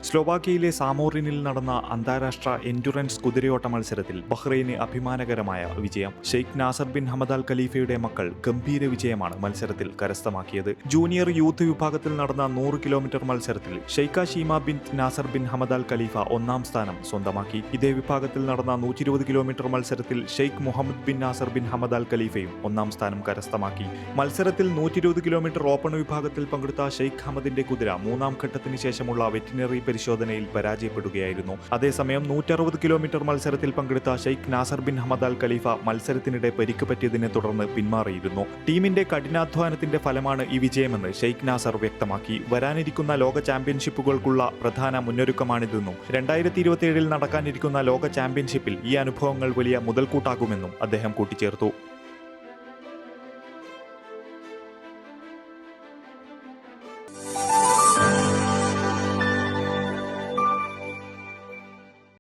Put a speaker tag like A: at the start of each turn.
A: സ്ലോവാക്യയിലെ സാമോറിനിൽ നടന്ന അന്താരാഷ്ട്ര എൻഡുറൻസ് കുതിരയോട്ട മത്സരത്തിൽ ബഹ്റൈന് അഭിമാനകരമായ വിജയം. ഷെയ്ഖ് നാസർ ബിൻ ഹമദ് അൽ ഖലീഫയുടെ മക്കൾ ഗംഭീര വിജയമാണ് മത്സരത്തിൽ കരസ്ഥമാക്കിയത്. ജൂനിയർ യൂത്ത് വിഭാഗത്തിൽ നടന്ന 100 കിലോമീറ്റർ മത്സരത്തിൽ Sheikha Sheema bin Nasser bin Hamad Al Khalifa ഒന്നാം സ്ഥാനം സ്വന്തമാക്കി. ഇതേ വിഭാഗത്തിൽ നടന്ന 120 കിലോമീറ്റർ മത്സരത്തിൽ Sheikh Mohammed bin Nasser bin Hamad Al ഖലീഫയും ഒന്നാം സ്ഥാനം കരസ്ഥമാക്കി. മത്സരത്തിൽ 120 കിലോമീറ്റർ ഓപ്പൺ വിഭാഗത്തിൽ പങ്കെടുത്ത ഷെയ്ഖ് ഹമദിന്റെ കുതിര മൂന്നാം ഘട്ടത്തിന് ശേഷമുള്ള വെറ്റിനറി പരിശോധനയിൽ പരാജയപ്പെടുകയായിരുന്നു. അതേസമയം 160 കിലോമീറ്റർ മത്സരത്തിൽ പങ്കെടുത്ത Sheikh Nasar bin Hamad Al ഖലീഫ മത്സരത്തിനിടെ പരിക്ക് പറ്റിയതിനെ തുടർന്ന് പിന്മാറിയിരുന്നു. ടീമിന്റെ കഠിനാധ്വാനത്തിന്റെ ഫലമാണ് ഈ വിജയമെന്ന് ഷെയ്ഖ് നാസർ വ്യക്തമാക്കി. വരാനിരിക്കുന്ന ലോക ചാമ്പ്യൻഷിപ്പുകൾക്കുള്ള പ്രധാന മുന്നൊരുക്കമാണിതെന്നും 2027 നടക്കാനിരിക്കുന്ന ലോക ചാമ്പ്യൻഷിപ്പിൽ ഈ അനുഭവങ്ങൾ വലിയ മുതൽക്കൂട്ടാകുമെന്നും അദ്ദേഹം കൂട്ടിച്ചേർത്തു.